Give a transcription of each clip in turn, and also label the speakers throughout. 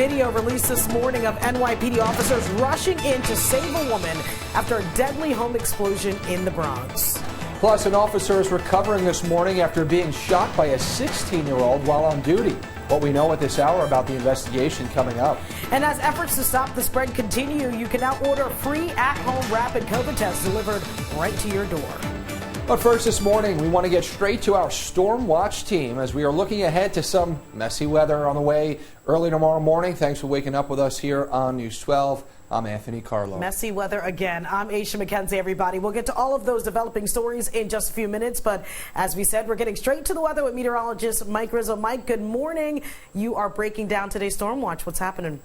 Speaker 1: video released this morning of NYPD officers rushing in to save a woman after a deadly home explosion in the Bronx.
Speaker 2: Plus, an officer is recovering this morning after being shot by a 16-year-old while on duty. What we know at this hour about the investigation coming up.
Speaker 1: And as efforts to stop the spread continue, you can now order free at-home rapid COVID tests delivered right to your door.
Speaker 2: But first this morning, we want to get straight to our Storm Watch team as we are looking ahead to some messy weather on the way early tomorrow morning. Thanks for waking up with us here on News 12. I'm Anthony Carlo.
Speaker 1: Messy weather again. I'm Aisha McKenzie, everybody. We'll get to all of those developing stories in just a few minutes. But as we said, we're getting straight to the weather with meteorologist Mike Rizzo. Mike, good morning. You are breaking down today's Storm Watch. What's happening?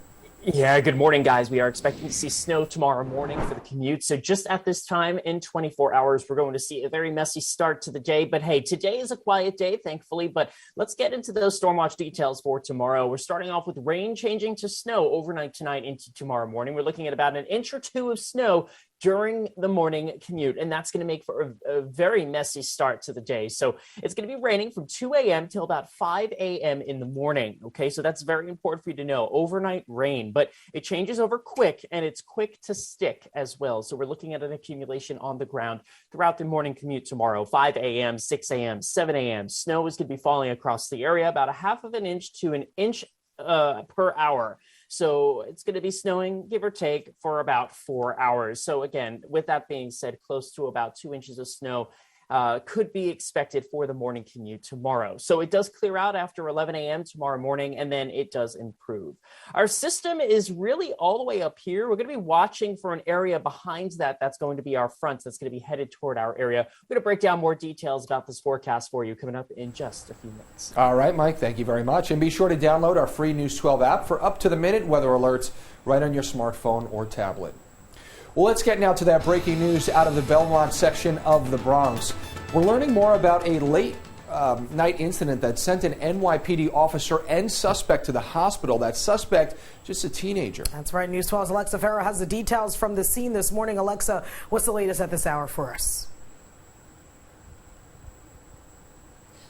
Speaker 3: Yeah, good morning, guys. We are expecting to see snow tomorrow morning for the commute. So just at this time in 24 hours, we're going to see a very messy start to the day. But hey, today is a quiet day, thankfully. But let's get into those storm watch details for tomorrow. We're starting off with rain changing to snow overnight tonight into tomorrow morning. We're looking at about an inch or two of snow during the morning commute, and that's going to make for a very messy start to the day. So it's going to be raining from 2 a.m. till about 5 a.m. in the morning. Okay, so that's very important for you to know. Overnight rain, but it changes over quick, and it's quick to stick as well. So we're looking at an accumulation on the ground throughout the morning commute tomorrow. 5 a.m., 6 a.m., 7 a.m. Snow is going to be falling across the area, about a half of an inch to an inch per hour. So it's going to be snowing, give or take, for about 4 hours. So again, with that being said, close to about 2 inches of snow could be expected for the morning commute tomorrow. So it does clear out after 11 a.m. tomorrow morning, and then it does improve. Our system is really all the way up here. We're going to be watching for an area behind that. That's going to be our front. That's going to be headed toward our area. We're going to break down more details about this forecast for you coming up in just a few minutes.
Speaker 2: All right, Mike, thank you very much. And be sure to download our free News 12 app for up-to-the-minute weather alerts right on your smartphone or tablet. Well, let's get now to that breaking news out of the Belmont section of the Bronx. We're learning more about a late night incident that sent an NYPD officer and suspect to the hospital. That suspect, just a teenager. That's right.
Speaker 1: News 12's Alexa Farrow has the details from the scene this morning. Alexa, what's the latest at this hour for us?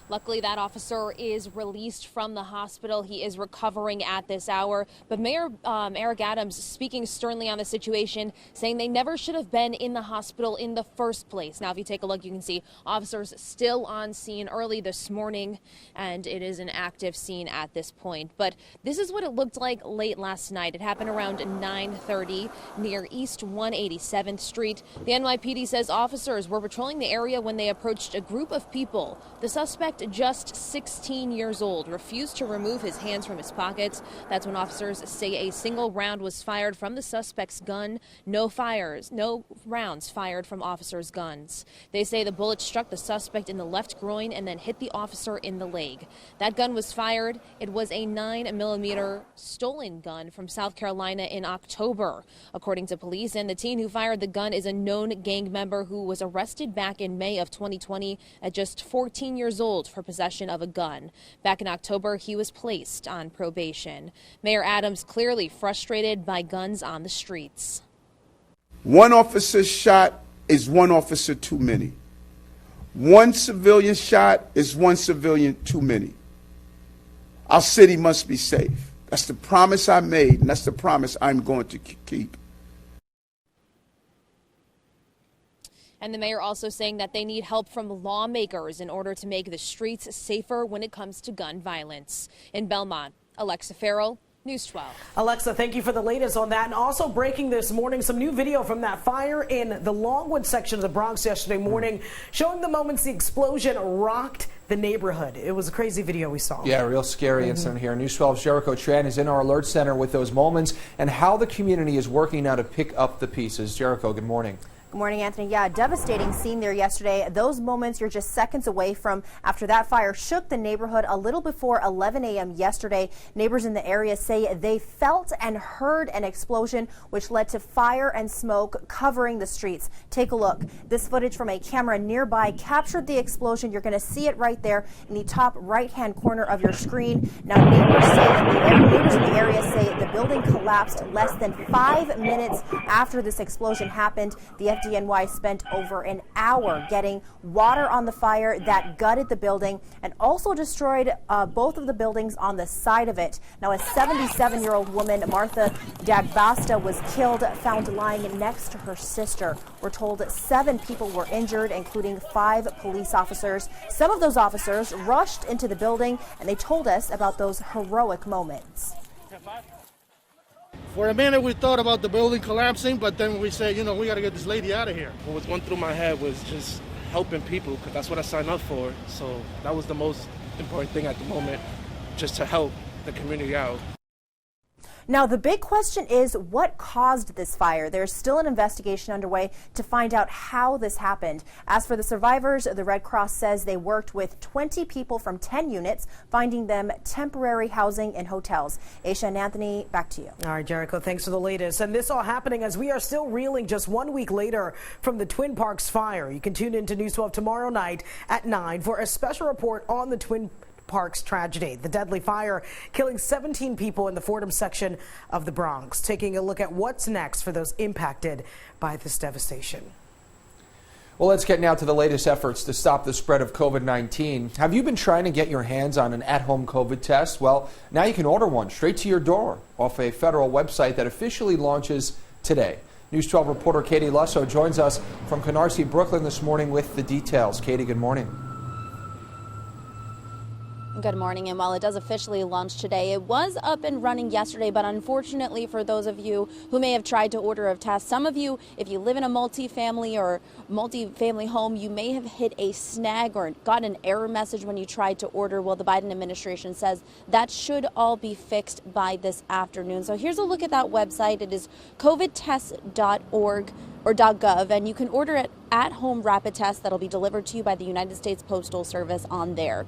Speaker 4: Luckily, that officer is released from the hospital. He is recovering at this hour. But Mayor Eric Adams speaking sternly on the situation, saying they never should have been in the hospital in the first place. Now, if you take a look, you can see officers still on scene early this morning, and it is an active scene at this point. But this is what it looked like late last night. It happened around 9:30 near East 187th Street. The NYPD says officers were patrolling the area when they approached a group of people. The suspect, just 16 years old, refused to remove his hands from his pockets. That's when officers say a single round was fired from the suspect's gun. No rounds fired from officers' guns. They say the bullet struck the suspect in the left groin and then hit the officer in the leg. That gun was fired. It was a 9mm stolen gun from South Carolina in October, according to police. And the teen who fired the gun is a known gang member who was arrested back in May of 2020 at just 14 years old for possession of a gun. Back in October, he was placed on probation. Mayor Adams clearly frustrated by guns on the streets.
Speaker 5: One officer shot is one officer too many. One civilian shot is one civilian too many. Our city must be safe. That's the promise I made, and that's the promise I'm going to keep.
Speaker 4: And the mayor also saying that they need help from lawmakers in order to make the streets safer when it comes to gun violence. In Belmont, Alexa Farrell, News 12.
Speaker 1: Alexa, thank you for the latest on that. And also breaking this morning, some new video from that fire in the Longwood section of the Bronx yesterday morning, showing the moments the explosion rocked the neighborhood. It was a crazy video we saw.
Speaker 2: Yeah, real scary incident here. News 12's Jericho Tran is in our alert center with those moments and how the community is working now to pick up the pieces. Jericho, good morning.
Speaker 6: Good morning, Anthony. Yeah, devastating scene there yesterday. Those moments you're just seconds away from after that fire shook the neighborhood a little before 11 a.m. yesterday. Neighbors in the area say they felt and heard an explosion, which led to fire and smoke covering the streets. Take a look. This footage from a camera nearby captured the explosion. You're going to see it right there in the top right-hand corner of your screen. Now, neighbors in the area say the building collapsed less than 5 minutes after this explosion happened. The DNY spent over an hour getting water on the fire that gutted the building and also destroyed both of the buildings on the side of it. Now, a 77-year-old woman, Martha Dagbasta, was killed, found lying next to her sister. We're told 7 people were injured, including 5 police officers. Some of those officers rushed into the building, and they told us about those heroic moments.
Speaker 7: For a minute, we thought about the building collapsing, but then we said, you know, we got to get this lady out of here.
Speaker 8: What was going through my head was just helping people, because that's what I signed up for. So that was the most important thing at the moment, just to help the community out.
Speaker 6: Now, the big question is what caused this fire? There's still an investigation underway to find out how this happened. As for the survivors, the Red Cross says they worked with 20 people from 10 units, finding them temporary housing in hotels. Aisha and Anthony, back to you.
Speaker 1: All right, Jericho, thanks for the latest. And this all happening as we are still reeling just 1 week later from the Twin Parks fire. You can tune in to News 12 tomorrow night at 9 for a special report on the Twin Parks tragedy, the deadly fire killing 17 people in the Fordham section of the Bronx. Taking a look at what's next for those impacted by this devastation.
Speaker 2: Well, let's get now to the latest efforts to stop the spread of COVID-19. Have you been trying to get your hands on an at-home COVID test? Well, now you can order one straight to your door off a federal website that officially launches today. News 12 reporter Katie Lusso joins us from Canarsie, Brooklyn this morning with the details. Katie, good morning.
Speaker 9: Good morning, and while it does officially launch today, it was up and running yesterday, but unfortunately for those of you who may have tried to order a test, some of you, if you live in a multi-family home, you may have hit a snag or got an error message when you tried to order. Well, the Biden administration says that should all be fixed by this afternoon. So here's a look at that website. It is covidtest.org or .gov, and you can order an at-home rapid test that'll be delivered to you by the United States Postal Service on there.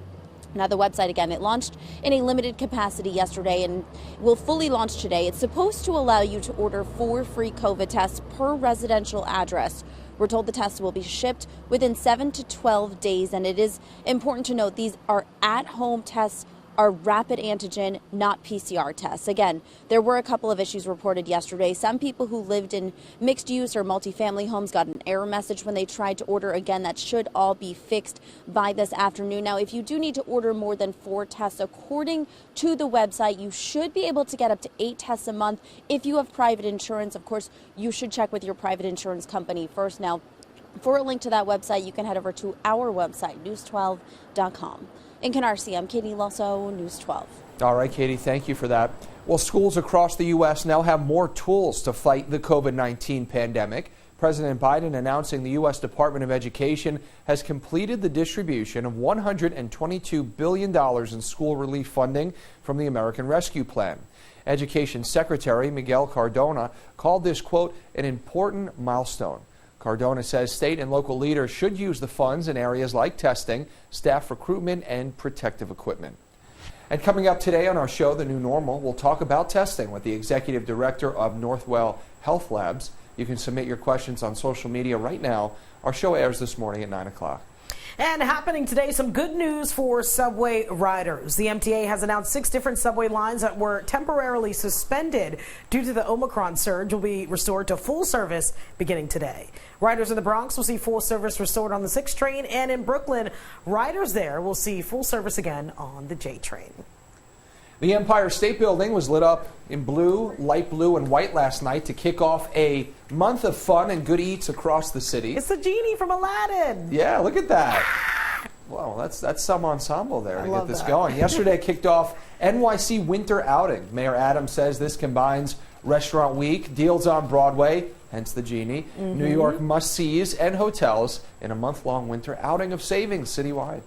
Speaker 9: Now, the website, again, it launched in a limited capacity yesterday and will fully launch today. It's supposed to allow you to order 4 free COVID tests per residential address. We're told the tests will be shipped within 7 to 12 days, and it is important to note these are at-home tests, are rapid antigen, not PCR tests. Again, there were a couple of issues reported yesterday. Some people who lived in mixed use or multifamily homes got an error message when they tried to order. Again, that should all be fixed by this afternoon. Now, if you do need to order more than 4 tests, according to the website, you should be able to get up to 8 tests a month if you have private insurance. Of course, you should check with your private insurance company first. Now, for a link to that website, you can head over to our website, news12.com. In Canarsie, I'm Katie Lusso, News 12.
Speaker 2: All right, Katie, thank you for that. Well, schools across the U.S. now have more tools to fight the COVID-19 pandemic. President Biden announcing the U.S. Department of Education has completed the distribution of $122 billion in school relief funding from the American Rescue Plan. Education Secretary Miguel Cardona called this, quote, an important milestone. Cardona says state and local leaders should use the funds in areas like testing, staff recruitment, and protective equipment. And coming up today on our show, The New Normal, we'll talk about testing with the executive director of Northwell Health Labs. You can submit your questions on social media right now. Our show airs this morning at 9 o'clock.
Speaker 1: And happening today, some good news for subway riders. The MTA has announced 6 different subway lines that were temporarily suspended due to the Omicron surge will be restored to full service beginning today. Riders in the Bronx will see full service restored on the 6 train, and in Brooklyn, riders there will see full service again on the J train.
Speaker 2: The Empire State Building was lit up in blue, light blue, and white last night to kick off a month of fun and good eats across the city.
Speaker 1: It's the genie from Aladdin.
Speaker 2: Yeah, look at that. Well, that's some ensemble there to get this going. Yesterday kicked off NYC Winter Outing. Mayor Adams says this combines Restaurant Week, deals on Broadway, hence the genie, New York must-sees, and hotels in a month-long winter outing of savings citywide.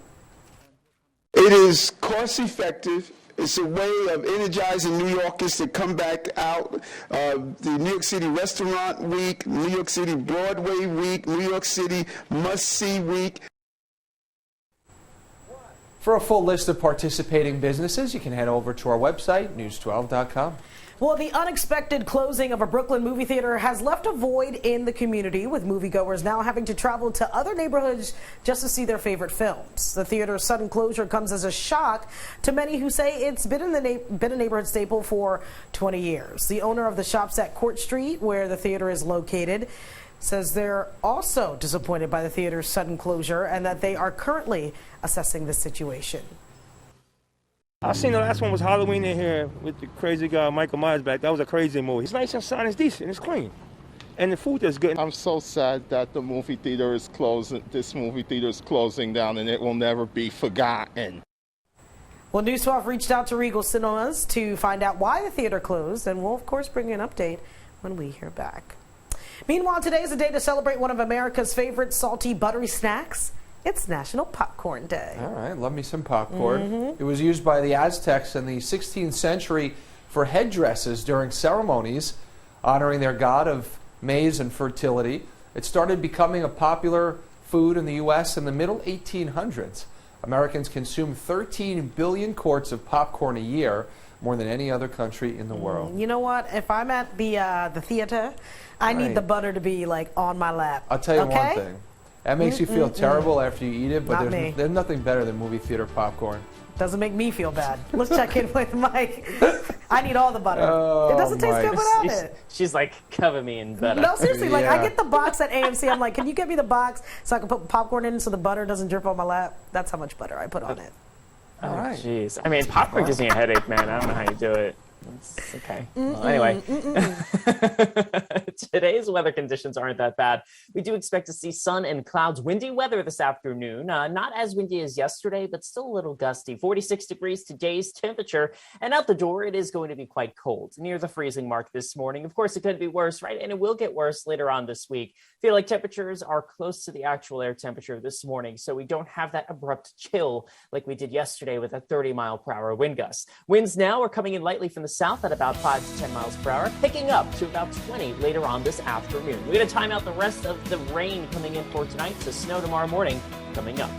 Speaker 5: It is cost-effective. It's a way of energizing New Yorkers to come back out. The New York City Restaurant Week, New York City Broadway Week, New York City Must-See Week.
Speaker 2: For a full list of participating businesses, you can head over to our website, news12.com.
Speaker 1: Well, the unexpected closing of a Brooklyn movie theater has left a void in the community, with moviegoers now having to travel to other neighborhoods just to see their favorite films. The theater's sudden closure comes as a shock to many who say it's been a neighborhood staple for 20 years. The owner of the shops at Court Street, where the theater is located, says they're also disappointed by the theater's sudden closure and that they are currently assessing the situation.
Speaker 10: I seen the last one was Halloween in here with the crazy guy Michael Myers back. That was a crazy movie. It's nice and shiny, it's decent, it's clean. And the food is good.
Speaker 11: I'm so sad that the movie theater is closing. This movie theater is closing down, and it will never be forgotten.
Speaker 1: Well, News 12 reached out to Regal Cinemas to find out why the theater closed, and we'll, of course, bring you an update when we hear back. Meanwhile, today is a day to celebrate one of America's favorite salty, buttery snacks. It's National Popcorn Day.
Speaker 2: All right, love me some popcorn. It was used by the Aztecs in the 16th century for headdresses during ceremonies honoring their god of maize and fertility. It started becoming a popular food in the U.S. in the middle 1800s. Americans consume 13 billion quarts of popcorn a year, more than any other country in the world.
Speaker 1: You know what? If I'm at the theater, I need the butter to be like on my lap.
Speaker 2: I'll tell you one thing. That makes you feel terrible after you eat it, but there's nothing better than movie theater popcorn.
Speaker 1: Doesn't make me feel bad. Let's check in with Mike. I need all the butter.
Speaker 2: Oh,
Speaker 1: it doesn't taste good without it.
Speaker 3: She's like, cover me in butter.
Speaker 1: No, seriously, like I get the box at AMC. I'm like, can you get me the box so I can put popcorn in so the butter doesn't drip on my lap? That's how much butter I put on it.
Speaker 3: Oh, jeez. I mean, popcorn gives me a headache, man. I don't know how you do it. It's okay. Well, anyway, today's weather conditions aren't that bad. We do expect to see sun and clouds, windy weather this afternoon. Not as windy as yesterday, but still a little gusty. 46 degrees today's temperature. And out the door, it is going to be quite cold, near the freezing mark this morning. Of course, it could be worse, right? And it will get worse later on this week. Feel like temperatures are close to the actual air temperature this morning, so we don't have that abrupt chill like we did yesterday with a 30-mile-per-hour wind gust. Winds now are coming in lightly from the south at about 5 to 10 miles per hour, picking up to about 20 later on this afternoon. We're going to time out the rest of the rain coming in for tonight, so snow tomorrow morning coming up.